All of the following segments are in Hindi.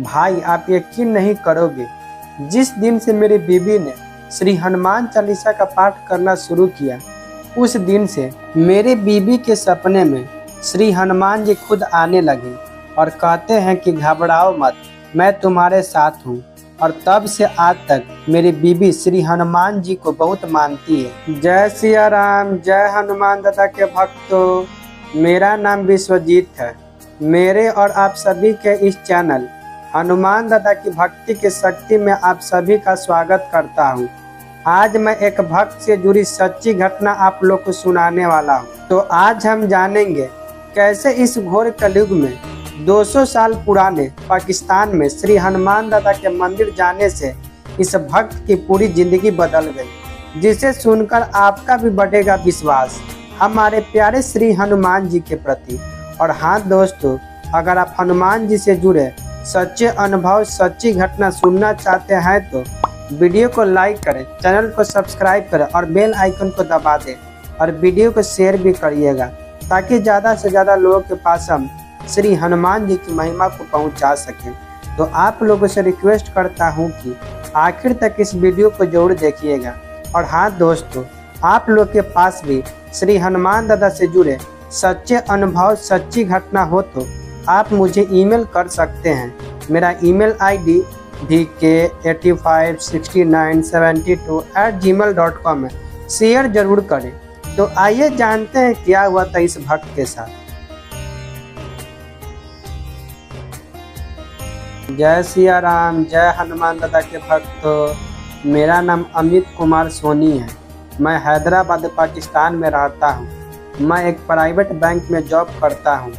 भाई आप यकीन नहीं करोगे, जिस दिन से मेरी बीवी ने श्री हनुमान चालीसा का पाठ करना शुरू किया, उस दिन से मेरे बीवी के सपने में श्री हनुमान जी खुद आने लगे और कहते हैं कि घबराओ मत, मैं तुम्हारे साथ हूँ। और तब से आज तक मेरी बीवी श्री हनुमान जी को बहुत मानती है। जय सिया राम, जय हनुमान दादा के भक्तों। मेरा नाम विश्वजीत है। मेरे और आप सभी के इस चैनल हनुमान दादा की भक्ति की शक्ति में आप सभी का स्वागत करता हूँ। आज मैं एक भक्त से जुड़ी सच्ची घटना आप लोग को सुनाने वाला हूँ। तो आज हम जानेंगे कैसे इस घोर कलयुग में 200 साल पुराने पाकिस्तान में श्री हनुमान दादा के मंदिर जाने से इस भक्त की पूरी जिंदगी बदल गई, जिसे सुनकर आपका भी बढ़ेगा विश्वास हमारे प्यारे श्री हनुमान जी के प्रति। और हाँ दोस्तों, अगर आप हनुमान जी से जुड़े सच्चे अनुभव, सच्ची घटना सुनना चाहते हैं तो वीडियो को लाइक करें, चैनल को सब्सक्राइब करें और बेल आइकन को दबा दें और वीडियो को शेयर भी करिएगा, ताकि ज़्यादा से ज़्यादा लोगों के पास हम श्री हनुमान जी की महिमा को पहुंचा सकें। तो आप लोगों से रिक्वेस्ट करता हूं कि आखिर तक इस वीडियो को जरूर देखिएगा। और हाँ दोस्तों, आप लोग के पास भी श्री हनुमान दादा से जुड़े सच्चे अनुभव, सच्ची घटना हो तो आप मुझे ईमेल कर सकते हैं। मेरा ईमेल ID vk856972@gmail.com है। शेयर जरूर करें। तो आइए जानते हैं क्या हुआ था इस भक्त के साथ। जय सिया राम, जय हनुमान दादा के भक्तों। मेरा नाम अमित कुमार सोनी है। मैं हैदराबाद पाकिस्तान में रहता हूँ। मैं एक प्राइवेट बैंक में जॉब करता हूँ।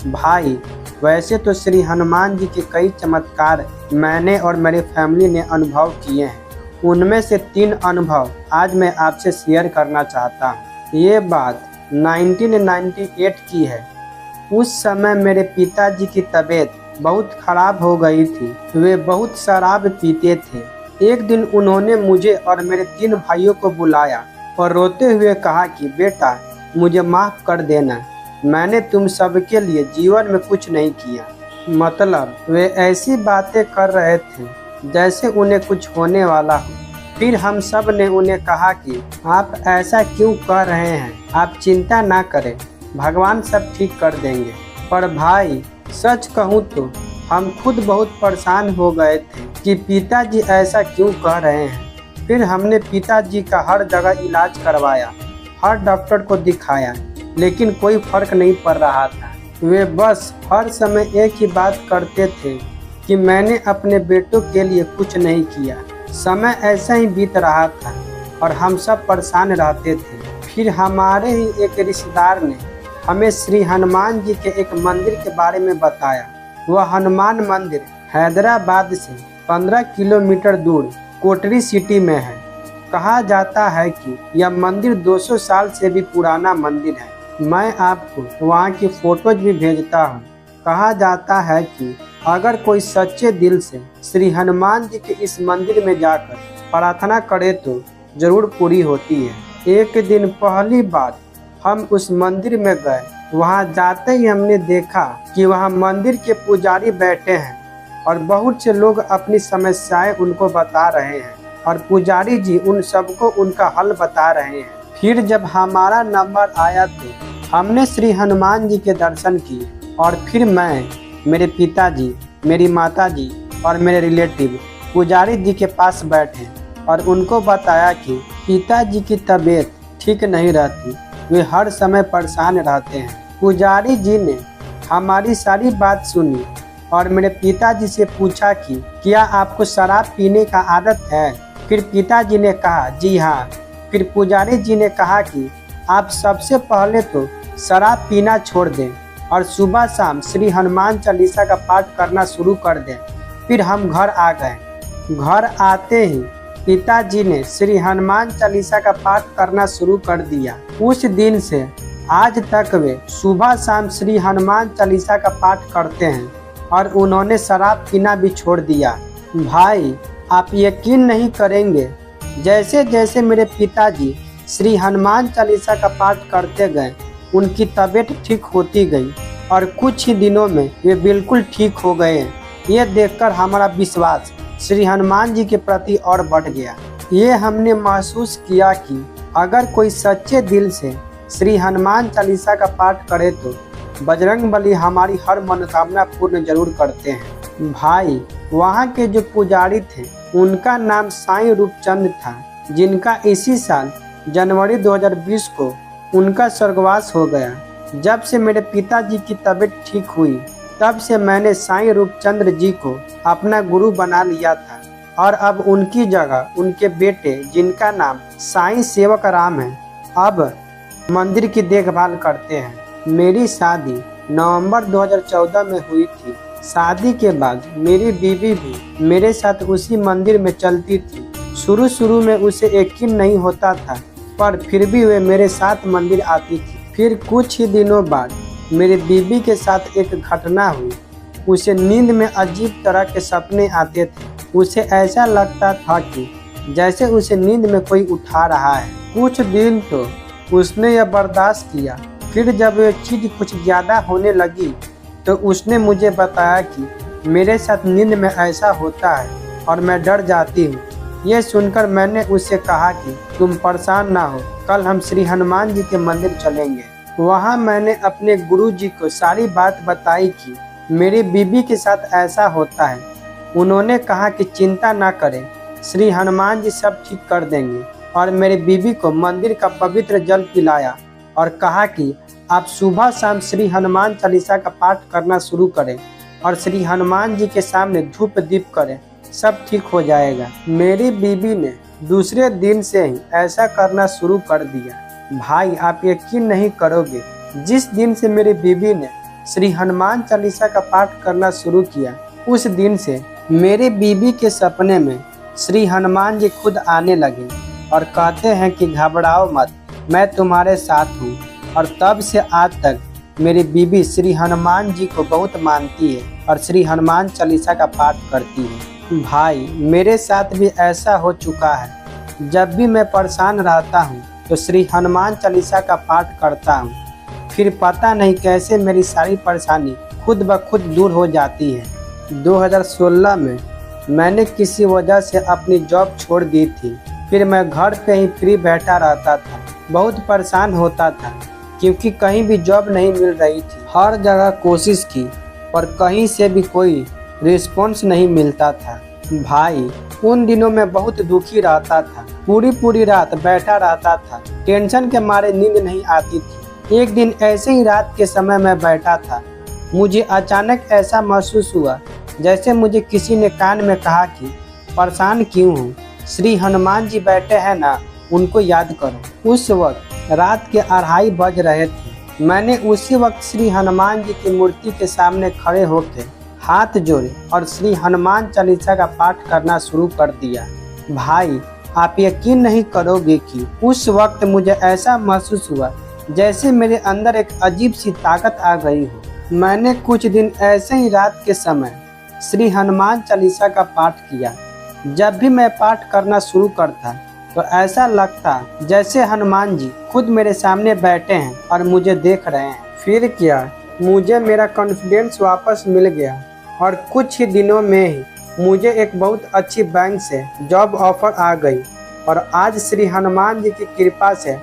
भाई वैसे तो श्री हनुमान जी के कई चमत्कार मैंने और मेरी फैमिली ने अनुभव किए हैं। उनमें से 3 अनुभव आज मैं आपसे शेयर करना चाहता हूँ। ये बात 1998 की है। उस समय मेरे पिताजी की तबीयत बहुत खराब हो गई थी। वे बहुत शराब पीते थे। एक दिन उन्होंने मुझे और मेरे 3 भाइयों को बुलाया और रोते हुए कहा कि बेटा मुझे माफ़ कर देना, मैंने तुम सबके लिए जीवन में कुछ नहीं किया। मतलब वे ऐसी बातें कर रहे थे जैसे उन्हें कुछ होने वाला हो। फिर हम सब ने उन्हें कहा कि आप ऐसा क्यों कर रहे हैं, आप चिंता ना करें, भगवान सब ठीक कर देंगे। पर भाई सच कहूँ तो हम खुद बहुत परेशान हो गए थे कि पिताजी ऐसा क्यों कह रहे हैं। फिर हमने पिताजी का हर जगह इलाज करवाया, हर डॉक्टर को दिखाया, लेकिन कोई फर्क नहीं पड़ रहा था। वे बस हर समय एक ही बात करते थे कि मैंने अपने बेटों के लिए कुछ नहीं किया। समय ऐसा ही बीत रहा था और हम सब परेशान रहते थे। फिर हमारे ही एक रिश्तेदार ने हमें श्री हनुमान जी के एक मंदिर के बारे में बताया। वह हनुमान मंदिर हैदराबाद से 15 किलोमीटर दूर कोटरी सिटी में है। कहा जाता है कि यह मंदिर 200 साल से भी पुराना मंदिर है। मैं आपको वहाँ की फोटोज भी भेजता हूँ। कहा जाता है कि अगर कोई सच्चे दिल से श्री हनुमान जी के इस मंदिर में जाकर प्रार्थना करे तो जरूर पूरी होती है। एक दिन पहली बार हम उस मंदिर में गए। वहाँ जाते ही हमने देखा कि वहाँ मंदिर के पुजारी बैठे हैं और बहुत से लोग अपनी समस्याएं उनको बता रहे हैं और पुजारी जी उन सबको उनका हल बता रहे हैं। फिर जब हमारा नंबर आया तो हमने श्री हनुमान जी के दर्शन किए और फिर मैं, मेरे पिताजी, मेरी माताजी और मेरे रिलेटिव पुजारी जी के पास बैठे और उनको बताया कि पिताजी की तबीयत ठीक नहीं रहती, वे हर समय परेशान रहते हैं। पुजारी जी ने हमारी सारी बात सुनी और मेरे पिताजी से पूछा कि क्या आपको शराब पीने का आदत है। फिर पिताजी ने कहा जी हाँ। फिर पुजारी जी ने कहा कि आप सबसे पहले तो शराब पीना छोड़ दें और सुबह शाम श्री हनुमान चालीसा का पाठ करना शुरू कर दें। फिर हम घर आ गए। घर आते ही पिताजी ने श्री हनुमान चालीसा का पाठ करना शुरू कर दिया। उस दिन से आज तक वे सुबह शाम श्री हनुमान चालीसा का पाठ करते हैं और उन्होंने शराब पीना भी छोड़ दिया। भाई आप यकीन नहीं करेंगे, जैसे जैसे मेरे पिताजी श्री हनुमान चालीसा का पाठ करते गए, उनकी तबीयत ठीक होती गई और कुछ ही दिनों में वे बिल्कुल ठीक हो गए। ये देखकर हमारा विश्वास श्री हनुमान जी के प्रति और बढ़ गया। ये हमने महसूस किया कि अगर कोई सच्चे दिल से श्री हनुमान चालीसा का पाठ करे तो बजरंगबली हमारी हर मनोकामना पूर्ण जरूर करते हैं। भाई, वहाँ के जो पुजारी थे उनका नाम साईं रूपचंद था, जिनका इसी साल जनवरी 2020 को उनका स्वर्गवास हो गया। जब से मेरे पिताजी की तबीयत ठीक हुई तब से मैंने साईं रूपचंद्र जी को अपना गुरु बना लिया था और अब उनकी जगह उनके बेटे, जिनका नाम साईं सेवक राम है, अब मंदिर की देखभाल करते हैं। मेरी शादी नवंबर 2014 में हुई थी। शादी के बाद मेरी बीवी भी मेरे साथ उसी मंदिर में चलती थी। शुरू में उसे यकीन नहीं होता था, पर फिर भी वे मेरे साथ मंदिर आती थी। फिर कुछ ही दिनों बाद मेरी बीवी के साथ एक घटना हुई। उसे नींद में अजीब तरह के सपने आते थे। उसे ऐसा लगता था कि जैसे उसे नींद में कोई उठा रहा है। कुछ दिन तो उसने यह बर्दाश्त किया, फिर जब यह चीज़ कुछ ज़्यादा होने लगी तो उसने मुझे बताया कि मेरे साथ नींद में ऐसा होता है और मैं डर जाती हूँ। यह सुनकर मैंने उससे कहा कि तुम परेशान ना हो, कल हम श्री हनुमान जी के मंदिर चलेंगे। वहाँ मैंने अपने गुरु जी को सारी बात बताई कि मेरी बीवी के साथ ऐसा होता है। उन्होंने कहा कि चिंता ना करें, श्री हनुमान जी सब ठीक कर देंगे और मेरी बीवी को मंदिर का पवित्र जल पिलाया और कहा कि आप सुबह शाम श्री हनुमान चालीसा का पाठ करना शुरू करें और श्री हनुमान जी के सामने धूप दीप करें, सब ठीक हो जाएगा। मेरी बीवी ने दूसरे दिन से ही ऐसा करना शुरू कर दिया। भाई, आप यकीन नहीं करोगे, जिस दिन से मेरी बीवी ने श्री हनुमान चालीसा का पाठ करना शुरू किया, उस दिन से मेरी बीवी के सपने में श्री हनुमान जी खुद आने लगे और कहते हैं कि घबराओ मत, मैं तुम्हारे साथ हूँ। और तब से आज तक मेरी बीवी श्री हनुमान जी को बहुत मानती है और श्री हनुमान चालीसा का पाठ करती है। भाई, मेरे साथ भी ऐसा हो चुका है। जब भी मैं परेशान रहता हूँ तो श्री हनुमान चालीसा का पाठ करता हूँ, फिर पता नहीं कैसे मेरी सारी परेशानी खुद ब खुद दूर हो जाती है। 2016 में मैंने किसी वजह से अपनी जॉब छोड़ दी थी। फिर मैं घर पे ही फ्री बैठा रहता था। बहुत परेशान होता था क्योंकि कहीं भी जॉब नहीं मिल रही थी। हर जगह कोशिश की पर कहीं से भी कोई रिस्पॉन्स नहीं मिलता था। भाई, उन दिनों में बहुत दुखी रहता था। पूरी रात बैठा रहता था। टेंशन के मारे नींद नहीं आती थी। एक दिन ऐसे ही रात के समय में बैठा था, मुझे अचानक ऐसा महसूस हुआ जैसे मुझे किसी ने कान में कहा कि परेशान क्यों हो, श्री हनुमान जी बैठे हैं ना, उनको याद करो। उस वक्त रात के 2:30 बज रहे थे। मैंने उसी वक्त श्री हनुमान जी की मूर्ति के सामने खड़े होकर हाथ जोड़े और श्री हनुमान चालीसा का पाठ करना शुरू कर दिया। भाई, आप यकीन नहीं करोगे कि उस वक्त मुझे ऐसा महसूस हुआ जैसे मेरे अंदर एक अजीब सी ताकत आ गई हो। मैंने कुछ दिन ऐसे ही रात के समय श्री हनुमान चालीसा का पाठ किया। जब भी मैं पाठ करना शुरू करता तो ऐसा लगता जैसे हनुमान जी खुद मेरे सामने बैठे हैं और मुझे देख रहे हैं। फिर क्या, मुझे मेरा कॉन्फिडेंस वापस मिल गया और कुछ ही दिनों में ही मुझे एक बहुत अच्छी बैंक से जॉब ऑफर आ गई और आज श्री हनुमान जी की कृपा से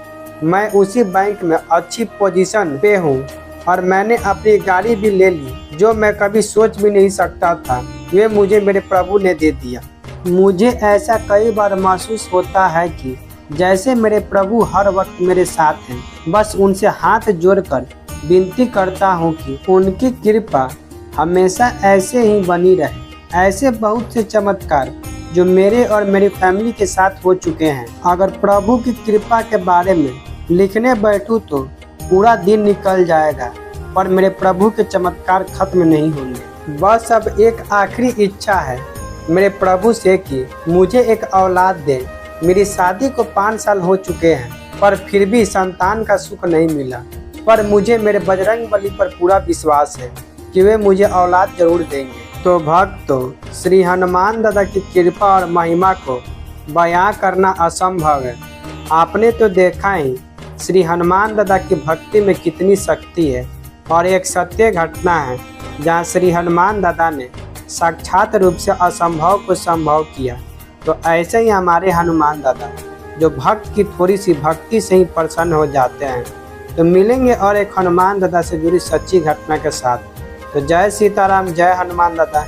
मैं उसी बैंक में अच्छी पोजीशन पे हूँ और मैंने अपनी गाड़ी भी ले ली, जो मैं कभी सोच भी नहीं सकता था। ये मुझे मेरे प्रभु ने दे दिया। मुझे ऐसा कई बार महसूस होता है कि जैसे मेरे प्रभु हर वक्त मेरे साथ हैं। बस उनसे हाथ जोड़कर विनती करता हूँ कि उनकी कृपा हमेशा ऐसे ही बनी रहे। ऐसे बहुत से चमत्कार जो मेरे और मेरी फैमिली के साथ हो चुके हैं। अगर प्रभु की कृपा के बारे में लिखने बैठूं तो पूरा दिन निकल जाएगा, पर मेरे प्रभु के चमत्कार खत्म नहीं होंगे। बस अब एक आखिरी इच्छा है मेरे प्रभु से कि मुझे एक औलाद दे। मेरी शादी को 5 साल हो चुके हैं, पर फिर भी संतान का सुख नहीं मिला। पर मुझे मेरे बजरंगबली पर पूरा विश्वास है कि वे मुझे औलाद जरूर देंगे। तो भक्तों, श्री हनुमान दादा की कृपा और महिमा को बयां करना असंभव है। आपने तो देखा ही श्री हनुमान दादा की भक्ति में कितनी शक्ति है। और एक सत्य घटना है जहां श्री हनुमान दादा ने साक्षात रूप से असंभव को संभव किया। तो ऐसे ही हमारे हनुमान दादा जो भक्त की थोड़ी सी भक्ति से ही प्रसन्न हो जाते हैं। तो मिलेंगे और एक हनुमान दादा से जुड़ी सच्ची घटना के साथ। तो जय सीताराम, जय हनुमान दादा।